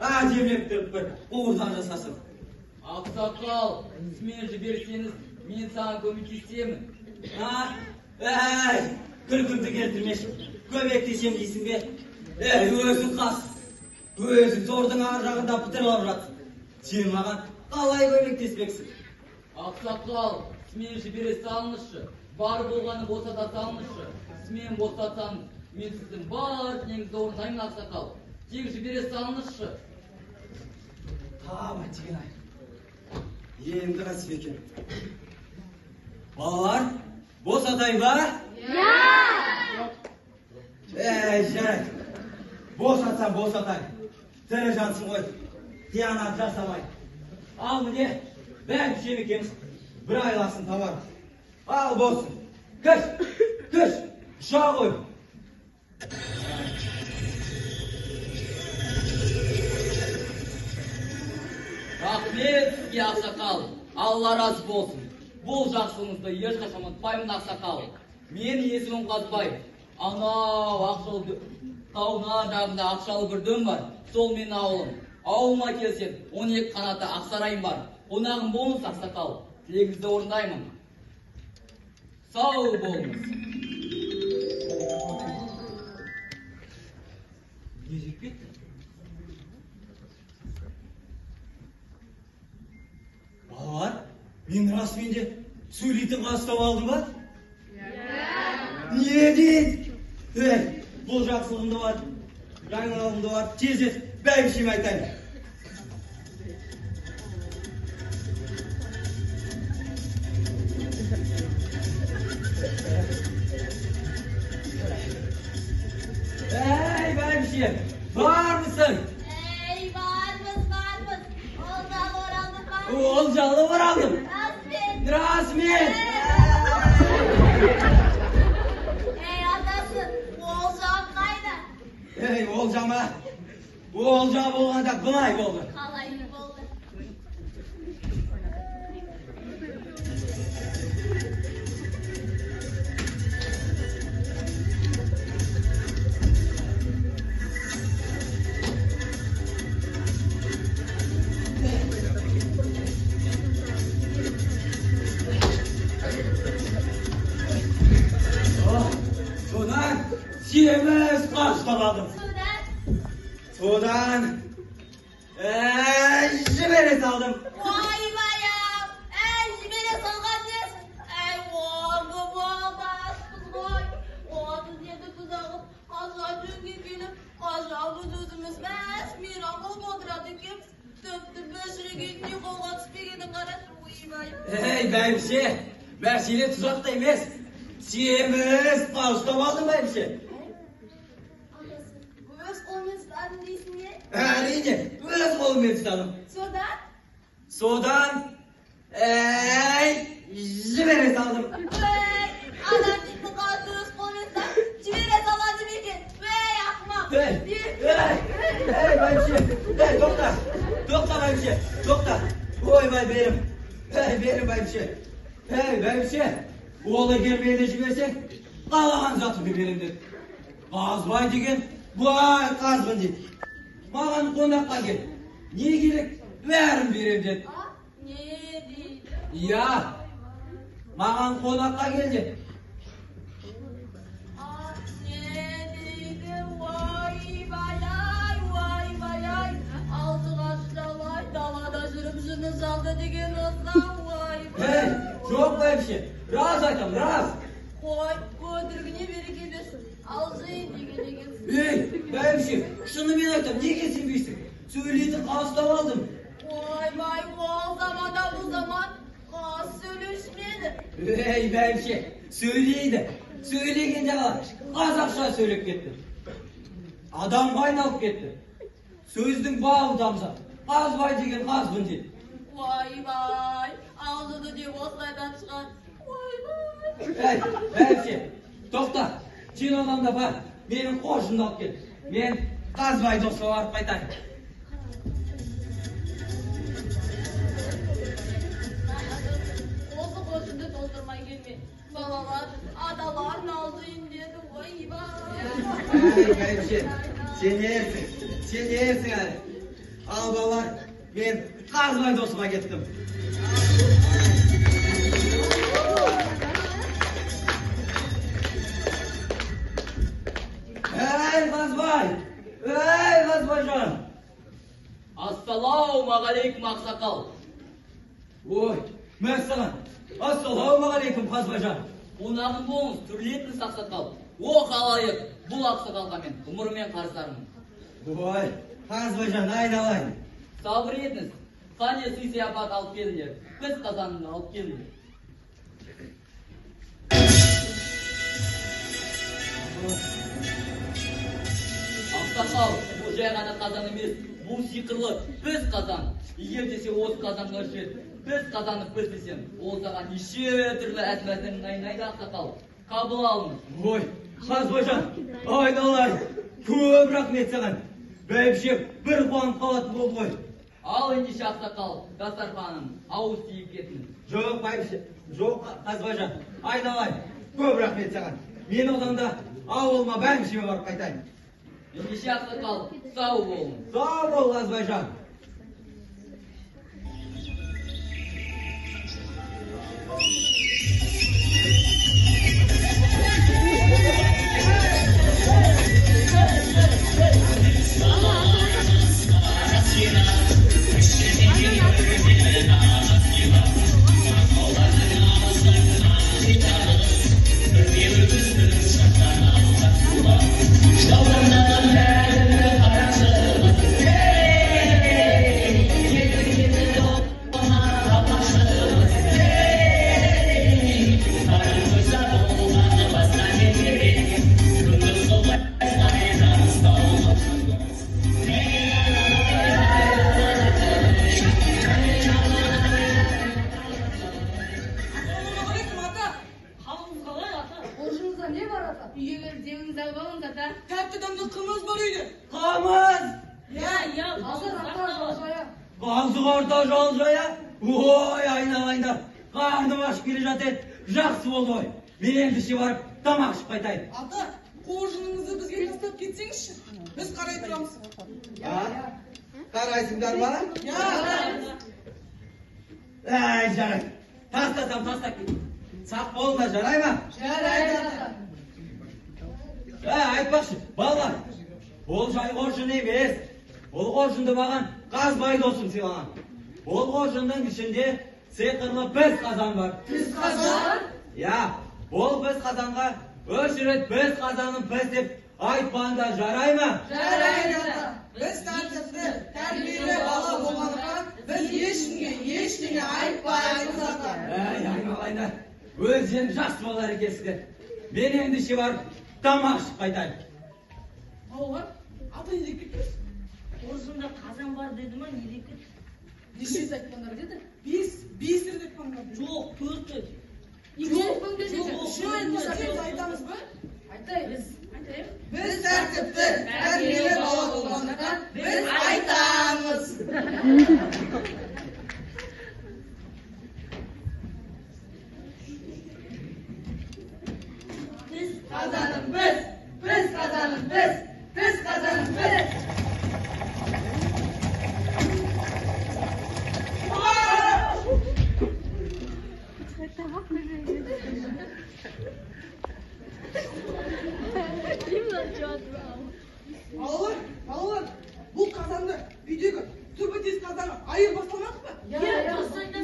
Demlep тұрып бір уğurdan жасасын. Ақсақал, мен жіберсеңіз, мен саған көмектесемін. Күлкімді келтірмеші. Көмектесем дейсің бе? Өзі қас. Өзі зордың ар жағында бітіріп жатыр. Сен маған қалай көмектеспексің? Ақсақал, мен жібере салыңызшы. Бар болғаны босата салыңызшы. Мен босатсаңыз, мен сіздің бар неңізді орындаймын, ақсақал. Тек жібере салыңызшы. Tamam Tigray. Енді қасып екен. Балалар, босатайын ба? Жарайды. Босатсам босатайын. Тірі жансың ғой. Қиянат жасамай. Ал міне, бәйбішем екеміз. Бір айласын табар. Ал болсын. Кіш. Ұша ғой. Рахмет сізге, ақсақал. Алла разы болсын. Бұл жақсылығыңызды ешқашан ұмытпаймын, ақсақал. Мен есімім Қазбай. Анау Ақжол тауына жағында Ақшалы бір дөң бар. Сол мен ауылым. Ауылыма келсем, 12 қанаты ақсарайым бар. Қонағым болыңыз, ақсақал. Тілегіңізді орындаймын. Сау болыңыз. Не жеп кетті? Балалар, мен расымен де сөйлейтін қастап алдым ба? Не дейді? Бұл жақсылығымды бар, жаңалығымды бар, тезет, бәйбішеме айтайын. Бәйбіше, бар мısın? Varmız. Olcalı oraldık var. Olcalı oraldım. Rasmet. Atası, olcağım kayda. Olcağıma. Bu olcağı bolğanda qılay boldu. Kalayını boldu. Sodan siyemez karşıladım. Sodan jibere saldım. Vay bayam. Jibere salgan dersin. Oğlum boğazsız koy. Oğlum yedi kızağım. Azadın gelip azabı düzümüz bəs. Mirakıl boğduradı kim? Töptü beşire gittiği kolga tüpegedin qarasın. Vay bayam. Bәйбіше, мәселе тұзақта емес. Сиеміз қауыстап алдым бәйбіше. Өз қолмен ұстадың дейсің не? Әрине, өз қолыммен ұстадым. Содан жібере салдым. Адам дейтін қаласы өз қолмен ұстап, жібере салады екен. Ақымақ. Бәйбіше, тоқта бәйбіше, тоқта. Ойбай берім, бәйбіше. Бәйбіше, ол егер мені жіберсең, қалаған затымды берем деді. Қазбай деген, бұлай қазбын деді. Маған қонаққа кел. Не керек? Бәрін берем деді. Не дейді? Иә, маған қонаққа кел деді. Не дейді? Вай баяй. Алдыға шалай, далада жүріп жұмыс алды деген осыған вай. Жоқ бәйбіше, рас айтам, рас. Қой, көтіргіне береке берсін. Алжиын деген. Бәйбіше, шынымен айтам, неге сенбейсің? Сөйлейтін қастап алдым. Ойбай, ол заманда бұл заман қас сөйлешмеді. Бәйбіше, сөйлейді. Сөйлегенде қалай, қазақша сөйлеп кетті. Адамға айналып кетті. Сөздің бауы тамса, Қазбай деген қазбын деді. Ойбай, алдыды деп осылайдан шығар. Ойбай. Бәйбіше, тоқта, сен одан да бар, менің қошымды алып кел. Мен Қазбайды осылай барып қайтайын. Осы қошымды толтырмай келме. Балалар, адаларын алдыйын деді. Ойбай. Бәйбіше, сенерсің әлі. Al babalar, ben Kazbay dostuma gittim. Ey Kazbay! Ey Kazbaycan! Assalomu alaykum oqsoqol. Oy, mesela. Assalomu alaykum Kazbaycan. Qonağım bo'lsiz, turli etmiz oqsoqol. O xaloyiq, bu oqsoqolga men umrmen qarsarman. Oy, Kazbaycan aynalayın. Sabr etiniz. Qancha siyosat olib kelinglar. Biz qozonni olib keldik. Oqsoqol, bu joyga qozon emas, bu siqirli biz qozon. Yer dese o'z qozonga o'xshaydi. Biz qozonni biz desem, o zaman nechta turli atmasdan naynaydi oqsoqol. Qabul olmiz. Oy, Kazbaycan aynalayın. Ko'p rahmet sana. Beypşik bir puan qalat bo'ldi qo'y. Al endi oqsoqol, dasturxonim, avuz tiyib ketding. Жоқ, Beypşik. Жоқ, Kazbaycan. Aynalayın. Ko'p rahmet sana. Men odamda avulma Beypşik'e barıp qaytayım. Endi oqsoqol, sog' bo'lin. Sağ ol Kazbaycan. Assalamualaikum ata. Halınız kalay ata. Borcunuzda ne var ata? Үйге келіп деміңізді алып алыңыз ата. Tepkidemde kımız var uydu. Kamız. Ya, Hazır ata Joljaya. Gazı orta Joljaya. Oy aynalayınlar. Karnım aç geri jatet. Жақсы болды ой. Мен енді ішіп барып тамақ ішіп қайтайын. Ata, borcunuzu bizge tashlab ketsеңizchi. Biz qaray turamiz. Қарайсыңдар ма? Ya ata. Әй жарайды. Тастасам тастап кет. Сақ болыңдар жарай ма? Жарайды ата. Айтпақшы, балалар. Ол жай қоржын емес. Ол қоржынды маған Қазбай досым сыйлаған. Ол қоржынның ішінде сиқырлы біз қазан бар. Biz kazan. Ya, ол біз қазанға өшірет біз қазаным біз деп айтпаңдар жарай ма? Жарайды ата. Biz tertipli, terbiyeli bala болғандықтан biz ештеңе айтпаймыз ата. Айналайындар. Өздерің жақсы балалар екенсіздер. Мен енді ішіп барып тамақ ішіп қайтайын. Балалар, ата не деп кеттіңіз? Borcunda kazan var dedi mi? Ne dedi? Неше рет айтқандар деді? Бес рет айтқандар деді. Çok, 4 rет. Шын айтмаса біз айтамыз ба? Biz айтайық. Biz tertipli, terbiyeli bala болғандықтан biz айтамыз. Biz Kazanım biz kazanım biz kazanım biz. Балалар, бұл қазанды үйдегі түбі қазаны айыр бастамадық па? Ya, basaydı.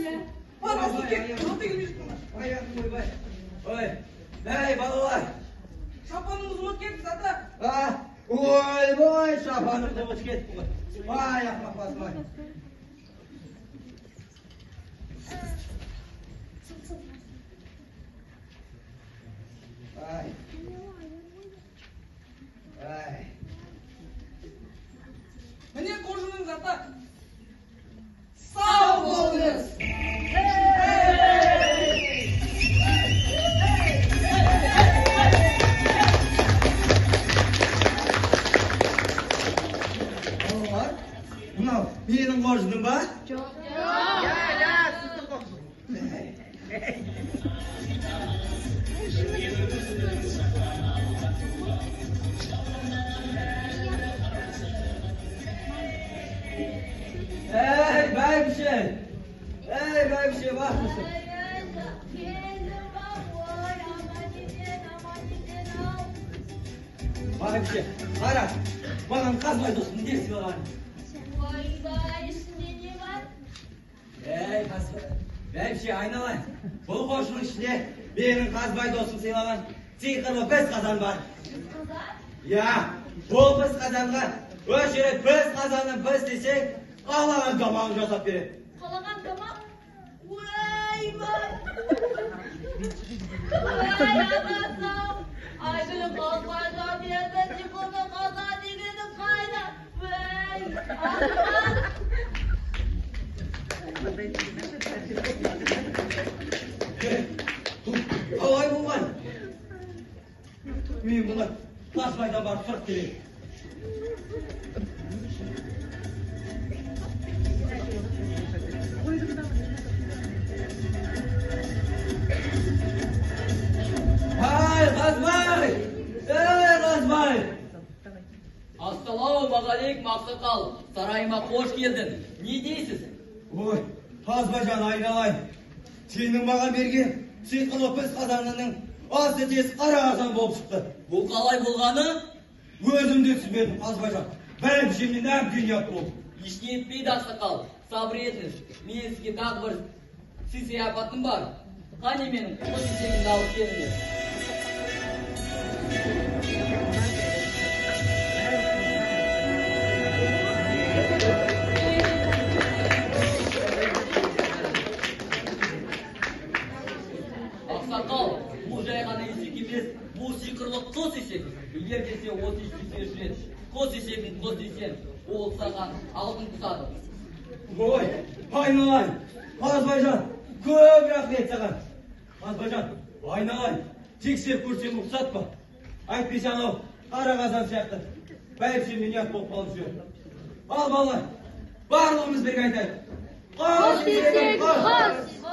Бар, асыл кек, алты келмей жатқандар. Аяғым ойбай. Ой, әй балалар. Шапанымыз ұмыт кетті ата. Ойбай, шапанымды ұмытып кетті ғой. Ай, ақымақ басым ай. Ай. Ай. Міне қоржыныңыз ата. Сау болыңыз. Балалар, мынау менің қоржыным ба? Bebişe. Hey bebişe bak mısın? Bebişe. Ara. Bana kazmayı dostum diye silah. Hey kazma. Bebişe ayna lan. Bu koşun işte. Benim kazmayı dostum silah. Çıkırma pes kazan var. Ya. Bu pes kazanlar. O şöyle pes kazanın pes desek. Ağlanan damağını jasap verir. Kalakan tamam. Vay vay. Vay anasam. Aygül'ün kalkayda bir yerde çıkıldı kaza diledim kayda. Vay anasam. Alay bunlar. Mühim bunlar. Taşmaydan var sırf gibi. Hay kazmay! Ey kazmay! Assalamu alaikum aksakal. Sarayıma hoş geldin. Ne deysiz? Oy, kazmacan aynalay. Senin bana bergen, sıkılı pes kazanının aslı tez kara kazan болып çıktı. Bu kalay bulganı Özümde süzmedim kazmacan. Ben şimdi ne gün yaptım. işni etmeydi aksakal. Sabır etiniz. Men sizge daha bir siyapatim var. Hani benim o çiçeğimde alıp geliniz. Aksakal, bu jaygana isik емес, bu сиқырлы қос есек. Егер десе 33 сүйешет, қос есегін қос десең, ол саған алтын құсады. Oy, aynalay. Kazmacan, көп рахмет саған. Kazmacan, aynalay. Тексеріп көрсем рұқсат па? Айтпесе анау қара қазан сияқты. Бәйбішемнен ұят болып қалып жүр. Ал балалар, барлығымыз бірге айтайық. Қос есек қос!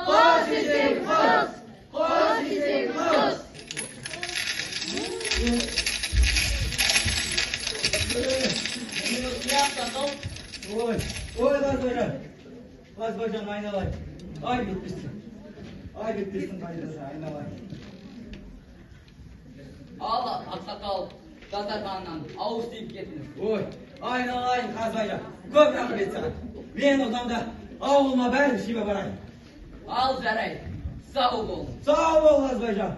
Қос есек қос! Қос есек қос! Aksakal, Ой, ой Kazmacan. Kazmacan aynalay. Ay bitmişsin. Ay bitmişsin kaydası aynalay. al aksakal, dasarxandan ауыз тиіп кетіңіз. Oy, aynalayın Kazmacan. Көп рахмет саған. Мен одан да ауылыма бәрі шиме барайын. Ал жарайды, сау бол. Sağ ol Kazmacan.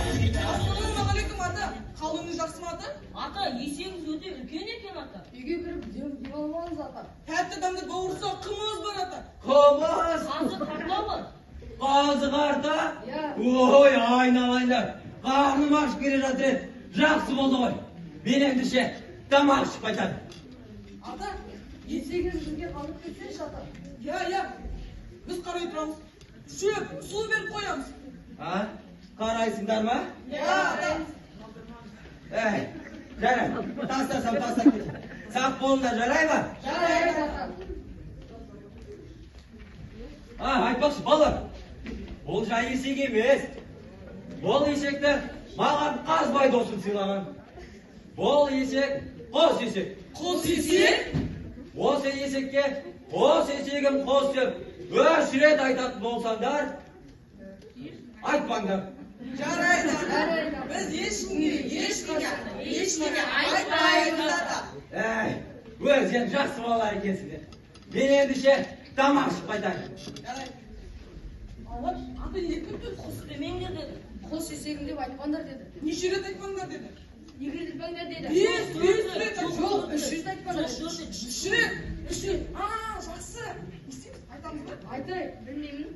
Ассалаумағалейкум ата. Қалыңыз жақсы ма ата? Ата, есеңіз өте үлкен екен ата. Үйге кіріп дем алмаңыз ата. Тәтті адамды бауырса қымыз бар ата. Komaz, Қазы тартла бар. ağzı karta. Ya. Oy, aynalayınlar. Karnım aç geri жатыр. Жақсы болды ғой. Мен ендеше тамақ ішіп қайтамын. Ата, есегіңіз бізге қалып кетсеңші ата. Я. Біз қарай тұрамыз. Шөп, су беріп қоямыз. Ha? Қарайсыңдар ма? Я, ата. Ей, жарай. Тастасам тастап кетейін. Сақ болыңдар, жарай ма? Жарайды ата. Айтпақшы, балалар. Бұл жай есек емес. Бұл есекті маған қазбай досым сыйлаған. Бұл есек қос есек. Қос есек? Осы есекке қос есегім қос деп үш рет айтатын болсаңдар, айтпаңдар. Жарайды ата. Біз ешкімге айтпаймыз ата. Ей, өзен жақсы балалар екенсіңдер. Мен ендеше тамақ ішіп қайтайын. Жарайды. Ата, екі түр Құс демеңдер деді. Қос есегім деп айтпаңдар деді. неше рет айтпаңдар деді. Екі рет айтпаңдар деді. Бес рет. Жоқ, 300 айтпаңдар деді. Үш рет. Жақсы. Не істейміз? Айтамыз ба? Айтайық, білмеймін.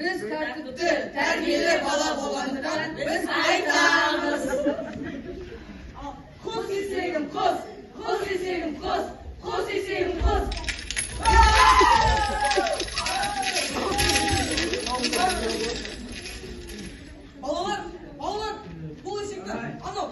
Біз тәртіпті, тәрбиелі бала болғандықтан біз айтамыз. Қос есегім қос, қос есегім қос, қос есегім қос. Балалар, бұл есекті анау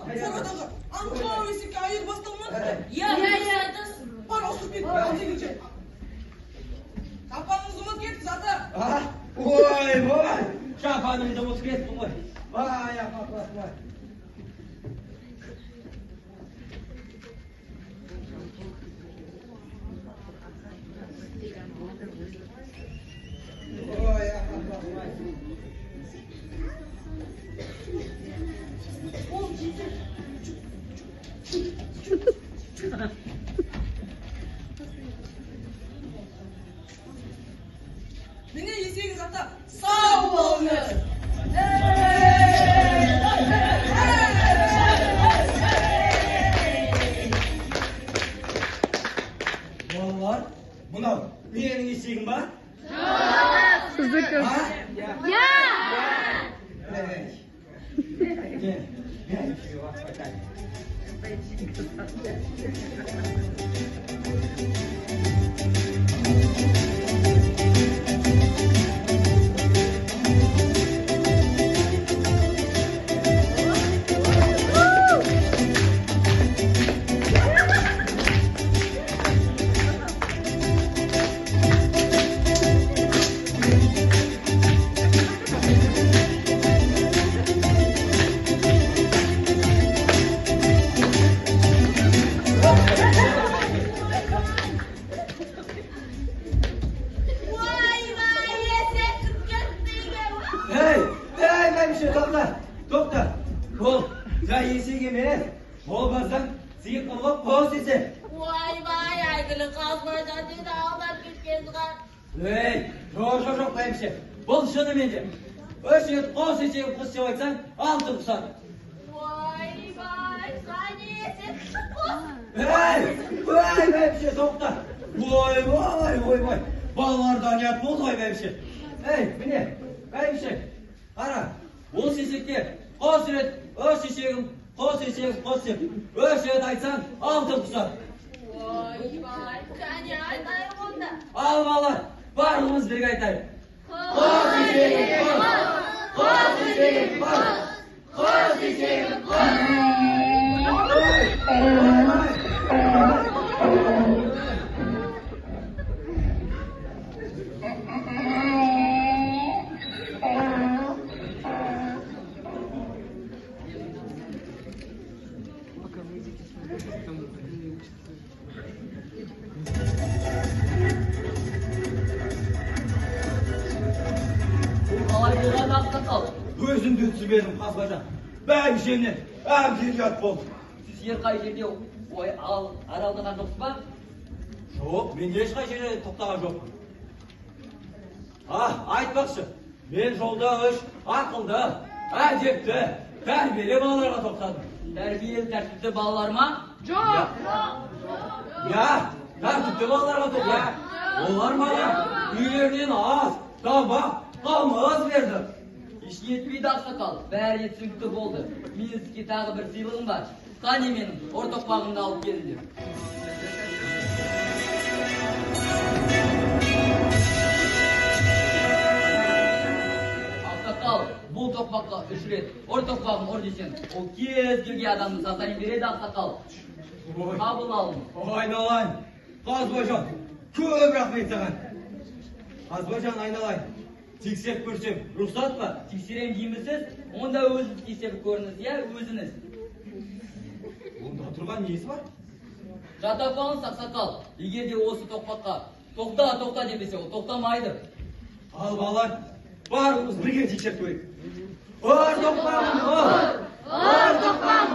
Vay vay vay. Mine eseginiz ata sağ olunuz. Vallahi buna benim isteğim var. Sizde kız. Ha? Ya. Evet. Gel. Gel. Şuraya bak bakalım. Vay vay yeter tükettiğim. Hey! Hey ben bir şey topla! Topla! Kol! Sen yesin gibi olmazsan sıyık olup kol sesi! Vay vay aygılı kazmadan dedi ağlar gitken çıkar. Hey! Çok ben bir şey! Bol şunu bence! Öşüt kol sesi kız çavaysan altı kuşak! Vay vay sani yeter. Hey! Hey ben bir şey topla! Vay! Ballardan yat bol koy ben bir şey! Hey beni! Ben bir şey! Ara! Bol sesikti! Kol süret! Öşüşeğim! Kol seçeğim! Kol seçeğim! Öşüt aytsan altı kuşak! Vay vay sani aytayım onda. Almalar! Varlığımız bir gaytayım! Kol çiçeğim, kol! Kol çiçeğim, kol! Kol çiçeğim, kol! Alay boğan aksakal. Gözüm dütsü benim hasbacan. Ben bir şeyimden bir yat bol. Siz yer kay жерде ой ал аралдаған жоқсыз ба? Yok, ben ешқай жерде тоқтаған жоқпын. Айтпақшы, мен жолда үш ақылды, әдепті, тәрбиелі балаларға тоқтадым. Тәрбиелі тәртіпті балалар ма? Жоқ. Я, тәртіпті балаларға тоқтадым. Олар маған үйлерінен ас, табақ, қымыз берді. Еш етпейді ақсақал. Бәрі түсінікті болды. Мен сізге тағы бір сыйлығым бар. Қане менің ортоқпағымды алып келіңдер. Ақсақал, бұл тоқпаққа 3 рет ортоқпағын ұр десең, ол кез келген адамның сазайын береді ақсақал. Қабыл алыңыз. Айналайын, Қазбайжан, көп рахмет саған. Қазбайжан айналайын, тексеріп көрсем, рұқсат па? Тексерем деймісіз? Онда өзіңіз тексеріп көріңіз, иә, өзіңіз. Онда тұрған несі бар? Жата қалыңыз ақсақал. Егер де осы тоқпаққа тоқта демесе, ол тоқтамайды. Ал балалар, барлығымыз бірге тексеріп көрейік. Ортоқпағым, ортоқпағым,